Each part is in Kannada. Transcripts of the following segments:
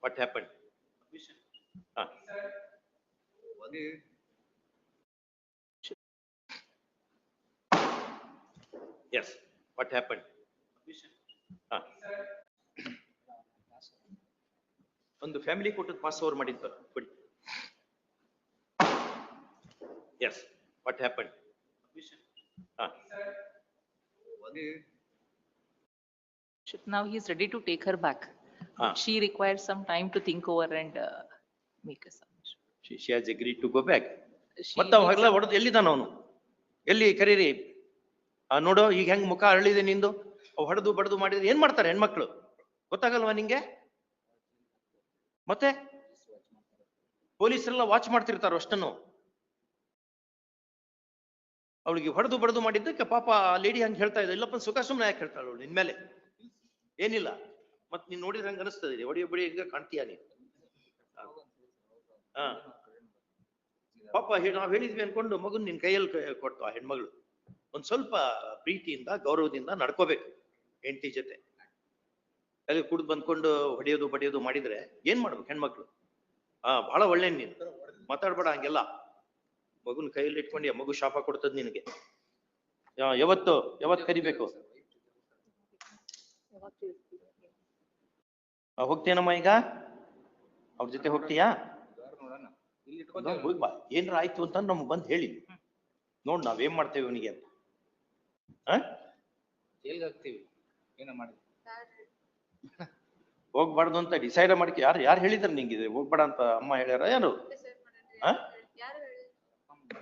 What happened? Yes. What happened? ಒಂದು ಫ್ಯಾಮಿಲಿ ಕೊಟ್ಟದ ಪಾಸ್ ಓವರ್ ಮಾಡಿದ್ದು ಕೊಡಿ. Yes. What happened? Now he is ready to take her back. She requires some time to think over and make a submission. She has agreed to go back. ಮತ್ತೆ ಹೊರಗಲ ಹೊಡೆದು ಎಲ್ಲಿದ್ದಾನ ಅವನು? ಎಲ್ಲಿ ಕರೀರಿ? ನೋಡೋ ಈಗ ಹೆಂಗ್ ಮುಖ ಅರಳಿದೆ ನಿಂದು. ಹೊಡೆದು ಬಡದು ಮಾಡಿದ್ರೆ ಏನ್ ಮಾಡ್ತಾರೆ ಹೆಣ್ಮಕ್ಳು? ಗೊತ್ತಾಗಲ್ವಾ ನಿಂಗೆ? ಮತ್ತೆ ಪೊಲೀಸರೆಲ್ಲ ವಾಚ್ ಮಾಡ್ತಿರ್ತಾರ ಅಷ್ಟನ್ನು. ಅವಳಿಗೆ ಹೊಡೆದು ಬಡದು ಮಾಡಿದ್ದಕ್ಕೆ ಪಾಪ ಲೇಡಿ ಹಂಗೆ ಹೇಳ್ತಾ ಇದ್ದ. ಇಲ್ಲಪ್ಪ ಸುಖ ಸುಮ್ಮನೆ ಯಾಕೆ ಹೇಳ್ತಾಳು ಅವಳು ನಿನ್ಮೇಲೆ? ಏನಿಲ್ಲ. ಮತ್ ನೀನ್ ನೋಡಿದ್ರೆ ಹಂಗ ಅನಿಸ್ತದೆ. ಹೊಡಿ ಬಡಿ ಈಗ ಕಾಣ್ತೀಯ ನೀನು. ಪಾಪ ನಾವ್ ಹೇಳಿದ್ವಿ ಅನ್ಕೊಂಡು ಮಗುನ್ ನಿನ್ ಕೈಯಲ್ಲಿ ಕೊಟ್ಟು ಆ ಹೆಣ್ಮಗಳು ಒಂದ್ ಸ್ವಲ್ಪ ಪ್ರೀತಿಯಿಂದ ಗೌರವದಿಂದ ನಡ್ಕೋಬೇಕು ಹೆಂಡತಿ ಜೊತೆ. ಅಲ್ಲಿ ಕುಡ್ದು ಬಂದ್ಕೊಂಡು ಹೊಡೆಯೋದು ಬಡಿಯೋದು ಮಾಡಿದ್ರೆ ಏನ್ ಮಾಡ್ಬೇಕು ಹೆಣ್ಮಕ್ಳು? ಬಹಳ ಒಳ್ಳೆ ನೀನು ಮಾತಾಡ್ಬೇಡ ಹಂಗೆಲ್ಲ. ಮಗುನ್ ಕೈಯಲ್ಲಿ ಇಟ್ಕೊಂಡು ಮಗು ಶಾಪ ಕೊಡ್ತದ ನಿನಗೆ. ಯಾವತ್ ಕರಿಬೇಕು? ಹೋಗ್ತೇನಮ್ಮ ಈಗ? ಅವ್ರ ಜೊತೆ ಹೋಗ್ತೀಯಾ? ಹೋಗ್ಬಾ. ಏನ್ರ ಆಯ್ತು ಅಂತ ನಮ್ಗೆ ಬಂದ್ ಹೇಳಿ. ನೋಡ್ ನಾವೇನ್ ಮಾಡ್ತೇವೆ ಅವನಿಗೆ ಅಂತ. ಹೋಗ್ಬಾರ್ದು ಅಂತ ಡಿಸೈಡ್ ಮಾಡ್ಕೊ. ಯಾರು ಹೇಳಿದಾರ ನಿಂಗೆ ಹೋಗ್ಬೇಡ ಅಂತ? ಅಮ್ಮ ಹೇಳ್ಯಾರ ಯಾರು?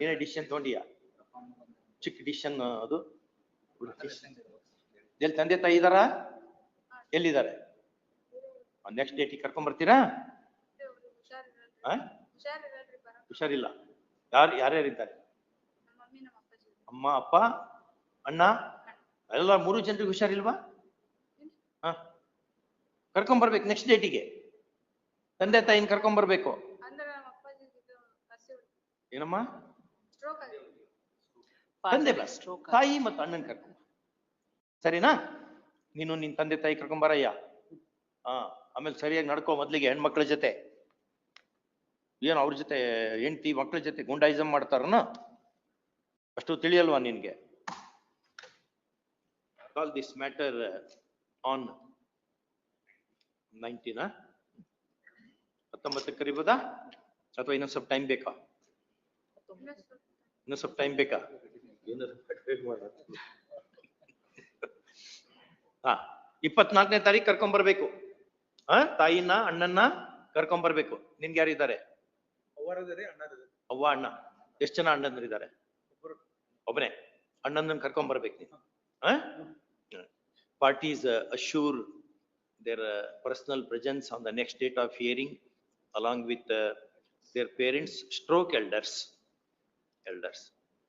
ಏನೇ ಡಿಸಿಷನ್ ತಗೊಂಡಿಯಾ? ಚಿಕ್ಕ ಡಿಸಿಷನ್ ಅದು. ಎಲ್ಲಿ ತಂದೆ ತಾಯಿ ಇದಾರ? ಎಲ್ಲಿದ್ದಾರೆ? ನೆಕ್ಸ್ಟ್ ಡೇಟಿಗೆ ಕರ್ಕೊಂಡ್ ಬರ್ತೀರಾ? ಹುಷಾರಿಲ್ಲ. ಯಾರ್ಯಾರಿದ್ದಾರೆ? ಅಮ್ಮ, ಅಪ್ಪ, ಅಣ್ಣ ಎಲ್ಲ 3 ಜನರಿಗೆ ಹುಷಾರಿಲ್ವಾ? ಕರ್ಕೊಂಡ್ ಬರ್ಬೇಕು ನೆಕ್ಸ್ಟ್ ಡೇಟಿಗೆ. ತಂದೆ ತಾಯಿನ ಕರ್ಕೊಂಡ್ ಬರ್ಬೇಕು. ಏನಮ್ಮ? ತಂದೆ ತಾಯಿ ಮತ್ತು ಅಣ್ಣನ್ ಕರ್ಕೊಂಡ್ ಸರಿನಾ? ನೀನು ನಿನ್ ತಂದೆ ತಾಯಿ ಕರ್ಕೊಂಡ್ ಬರಯ್ಯ. ಆಮೇಲೆ ಸರಿಯಾಗಿ ನಡ್ಕೋ ಮೊದ್ಲಿಗೆ ಹೆಣ್ಮಕ್ಳ ಜೊತೆ. ಏನು ಅವ್ರ ಜೊತೆ ಹೆಂಡತಿ ಮಕ್ಳ ಜೊತೆ ಗುಂಡಾಯಿಸಮ್ ಮಾಡ್ತಾರನ? ಅಷ್ಟು ತಿಳಿಯಲ್ವಾ ನಿನ್ಗೆ? ಕಾಲ್ ದಿಸ್ ಮ್ಯಾಟರ್ ಆನ್ 19 19 ಕರಿಬೋದಾ ಅಥವಾ ಇನ್ನೊಂದು ಸ್ವಲ್ಪ ಟೈಮ್ ಬೇಕಾ? ಇನ್ನೊಂದು ಸ್ವಲ್ಪ ಟೈಮ್ ಬೇಕಾ? 24ನೇ ತಾರೀಕು ಕರ್ಕೊಂಡ್ ಬರ್ಬೇಕು. ತಾಯಿನ ಅಣ್ಣನ್ನ ಕರ್ಕೊಂಡ್ ಬರ್ಬೇಕು. ನಿನ್ಗೆ ಯಾರಿದ್ದಾರೆ? ಅವ್ವ ಅಣ್ಣ. ಎಷ್ಟು ಜನ ಅಣ್ಣಂದ್ರಿದ್ದಾರೆ? ಒಬ್ಬನೇ. ಅಣ್ಣಂದನ್ ಕರ್ಕೊಂಡ್ ಬರ್ಬೇಕು ನೀನು. Parties assure their personal presence on the next date of hearing along with their parents stroke elders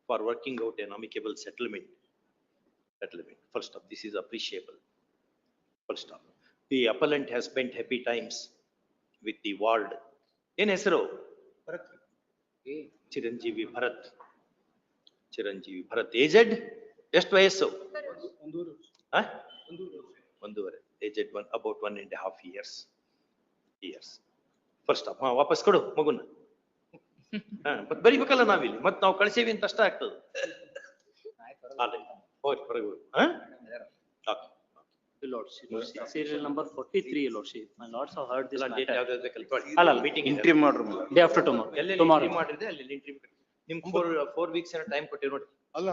for working out an amicable settlement. Full stop. This is appreciable. Full stop. The appellant has spent happy times with the ward. ಏನ್ ಹೆಸರು? ಚಿರಂಜೀವಿ ಭರತ್. ಏಜೆಡ್ ಎಷ್ಟು ವಯಸ್ಸು? 1.5. Aged about 1.5 years. First stop. ವಾಪಸ್ ಕೊಡು ಮಗುನ. ಮತ್ ಬರಿಬೇಕಲ್ಲ ನಾವಿಲ್ಲಿ. ಮತ್ ನಾವು ಕಳ್ಸೇವಿ ಅಂತ ಅಷ್ಟ ಆಗ್ತದೆ. ಹೊರಗೆ Serial number 43, Lordship. My lords have heard this matter. Meeting Interim order. Day after tomorrow. Tomorrow. ನಿಮ್ಗೆ 4 weeks ಟೈಮ್ ಕೊಟ್ಟಿವಿ ನೋಡಿ. ಅಲ್ಲ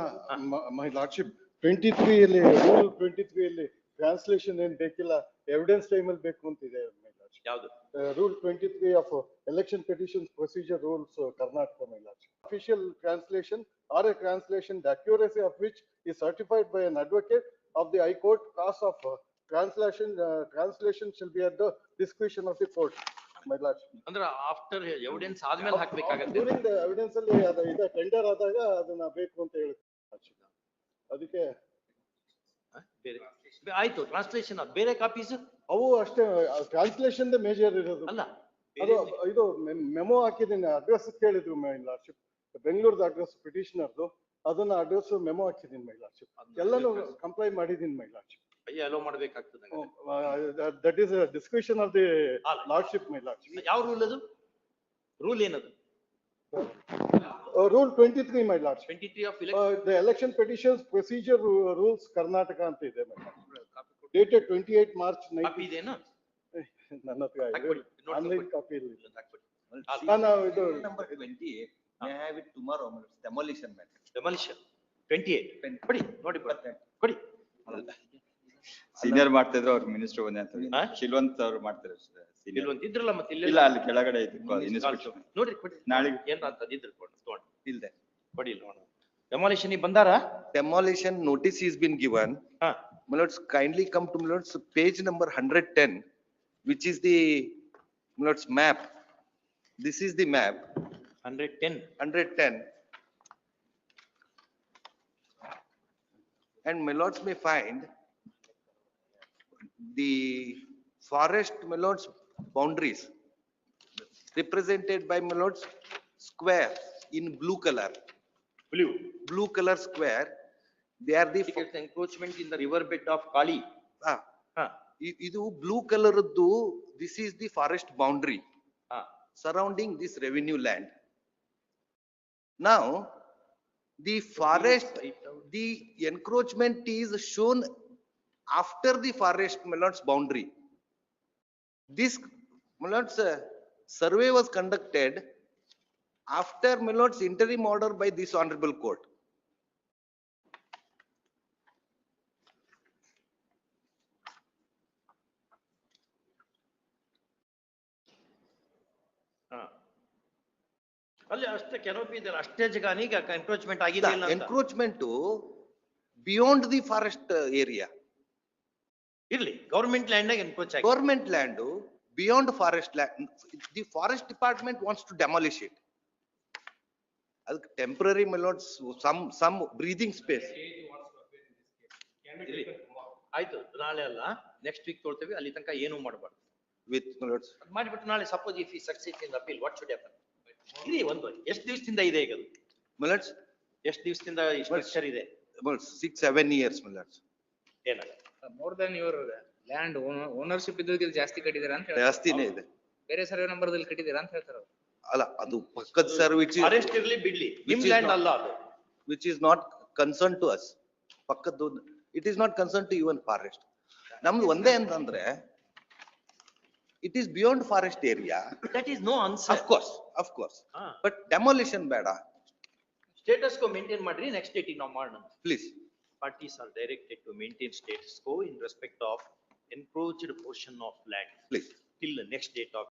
ಮೈ ಲಾರ್ಡ್ಶಿಪ್ 23 ಅಲ್ಲಿ ರೂಲ್ 23 ಅಲ್ಲಿ ಟ್ರಾನ್ಸ್ಲೇಷನ್ ಏನ್ ಬೇಕಿಲ್ಲ, ಎವಿಡೆನ್ಸ್ ಟೈಮ್ ಅಲ್ಲಿ ಬೇಕು ಅಂತಿದೆ ಮೈ ಲಾರ್ಡ್ಶಿಪ್. ಯಾವುದು? Rule 23 of election petitions procedure rules Karnataka my lordship. Official translation or a translation the accuracy of which is certified by an advocate of the High Court. Cause of translation shall be at the discretion of the court. My lordship. ಅಂದ್ರೆ ಆಫ್ಟರ್ ಎವಿಡೆನ್ಸ್ ಆದ್ಮೇಲೆ ಹಾಕ್ಬೇಕಾಗುತ್ತೆ. ಡ್ಯೂರಿಂಗ್ ದ ಎವಿಡೆನ್ಸ್ ಅಲ್ಲಿ ಇದು ಟೆಂಡರ್ ಆದಾಗ ಅದನ್ನ ಬೇಕು ಅಂತ ಹೇಳುತ್ತೆ. ಅದಕ್ಕೆ ಬೇರೆ ಆಯ್ತು. ಟ್ರಾನ್ಸ್ಲೇಷನ್ ಬೇರೆ ಕಾಪೀಸ್ ಅವು ಅಷ್ಟೇ. ಟ್ರಾನ್ಸ್ಲೇಷನ್ ಮೇಜರ್ ಇರೋದು ಅಲ್ಲ. ಅದು ಇದು ಮೆಮೊ ಹಾಕಿದ್ದೀನಿ. ಅಡ್ರೆಸ್ ಕೇಳಿದ್ರು ಮೈ ಲಾರ್ಡ್ಶಿಪ್. ಬೆಂಗಳೂರದ ಅಡ್ರೆಸ್ ಪಿಟಿಷನರ್ದು, ಅದನ್ನ ಅಡ್ರೆಸ್ ಮೆಮೊ ಹಾಕಿದ್ದೀನಿ ಮೈ ಲಾರ್ಡ್ಶಿಪ್. ಎಲ್ಲಾನು ಕಂಪ್ಲೈ ಮಾಡಿದ್ದೀನಿ ಮೈ ಲಾರ್ಡ್ಶಿಪ್. ಅಯ್ಯ ಅಲೋ ಮಾಡ್ಬೇಕಾಗ್ತದೆ Oh, that is a discussion of the All. lordship, my lordship. ಯಾವ ರೂಲ್ ಅದು? ರೂಲ್ ಏನದು? Rule 23, my lordship. 23 of election. The election petitions procedure rules Karnataka ಅಂತ ಇದೆ, my lordship. Dated 28 March copy 19. ಇದೆನಾ? ನನ್ನ ಹತ್ರ ಹಾಕ್ಕೊಡಿ. ನೋಟ್ ಆನ್ಲೈನ್ ಹಾಕ್ಕೊಡಿ. ಕಾಪಿ ಇಲ್ಲ. ಇಲ್ಲೊಂದು ಹಾಕ್ಕೊಡಿ. All. ನಾನು ಇದು Number 28, may I have it tomorrow, demolition matter. Demolition. 28. ಕೊಡಿ ನೋಡಿ ಕೊಡಿ. ಸೀನಿಯರ್ ಮಾಡ್ತಿದ್ರು ಅವ್ರು ಮಿನಿಸ್ಟರ್ ಒಂದೇ ಅಂತ ಹಾ? ಶಿಲ್ವಂತ್ ಅವ್ರು ಮಾಡ್ತಾರೆ senior. ಇಲ್ಲೊಂದು ಇದ್ರಲ್ಲ ಮತ್ತೆ ಇಲ್ಲ ಅಲ್ಲಿ ಕೆಳಗಡೆ ಇತ್ತು ಇನ್ಸ್ಪೆಕ್ಷನ್ ನೋಡ್ರಿ ಕೊಡಿ. ನಾಳೆಗೆ. ಏನ್ ಅಂತ ಇದ್ರು ತಗೊಂಡು Ilde. ಕೊಡಿ ಇಲ್ಲಿ ನೋಡೋಣ. Demolition ಗೆ ಬಂದಾರ? Demolition notice is been given. ಹಾ. My lords, kindly come to my lords, page number 110, which is the, my lords, map. This is the map, 110. 110. And my lords may find the forest, my lords, boundaries represented by, my lords, square in blue color, Blue. blue color square. They are the, Indicates encroachment in the river bed of Kali. ah, ಹಾ. ಇದು blue color, this is the forest boundary ಹಾ. surrounding this revenue land. Now, the forest, the encroachment is shown after the forest, my lords, boundary. This, my lords, survey was conducted after, my lords, interim order by this honorable court. ಹಾ. ಅಲ್ಲಿ ಅಷ್ಟೇ ಕೆನೋಪಿ ಇದೆ ಅಷ್ಟೇ ಜಾಗ ಈಗ ಎನ್ಕ್ರೋಚ್ಮೆಂಟ್ ಆಗಿದೆ ಇಲ್ಲ The ಅಂತ. encroachment beyond the forest area. ಇರ್ಲಿ ಗವರ್ಮೆಂಟ್ ಲ್ಯಾಂಡ್ ನಾಗ ಎನ್ಕ್ರೋಚ್ ಆಗಿದೆ. Government land beyond forest land, the forest department wants to demolish it. ಅದಕ್ಕೆ temporary, my lords, some breathing space. ಇರ್ಲಿ. ಆಯ್ತು ನಾಳೆ ಅಲ್ಲ ನೆಕ್ಸ್ಟ್ ವೀಕ್ ತೊಳ್ತೇವೆ ಅಲ್ಲಿ ತನಕ ಏನು ಮಾಡಬಾರ್ದು. With, my lords, ಅದ್ ಮಾಡಿಬಿಟ್ಟು ನಾಳೆ ಸಪೋಸ್ ಇಫ್ ಈ success in appeal what should happen? ಇರಿ ಒಂದು ಎಷ್ಟು ದಿವಸದಿಂದ ಇದೆ ಈಗ ಅದು? my lords, ಎಷ್ಟು ದಿವಸದಿಂದ ಈ ಸ್ಟ್ರಕ್ಚರ್ ಇದೆ? about 6-7 years, my lords. ಏನಾಗ? More than your land ownership ಇದ್ದಕ್ಕೆ ಜಾಸ್ತಿ ಕಟ್ಟಿದ್ದೀರಾ ಅಂತ ಹೇಳ್ತಾರೆ. ಜಾಸ್ತಿನೇ ಇದೆ. ಬೇರೆ ಸರ್ವೆ ನಂಬರ್ ದಲ್ಲಿ ಕಟ್ಟಿದ್ದೀರಾ ಅಂತ ಹೇಳ್ತಾರೆ ಅವ್ರು. ಅಲ್ಲ, ಅದು ಪಕ್ಕದ ಸರ್ ಫಾರೆಸ್ಟ್ ಇರ್ಲಿ ಬಿಡ್ಲಿ ನಿಮ್ is ಲ್ಯಾಂಡ್ not- ಅಲ್ಲ ಅದು. which is not concerned to us. ಪಕ್ಕದ್ದು, it is not concerned to even forest. ನಮ್ದು ಒಂದೇ ಅಂತಂದ್ರೆ, it is beyond forest area. That is no answer. Of course, ಹಾ. but demolition ಬೇಡ, ಸ್ಟೇಟಸ್ ಕೋ ಮೇಂಟೈನ್ ಮಾಡ್ರಿ ನೆಕ್ಸ್ಟ್ ಡೇಟ್ ನಾವು ಮಾಡೋಣ. please. Parties are directed to maintain status quo in respect of encroached portion of land Please. till the next date of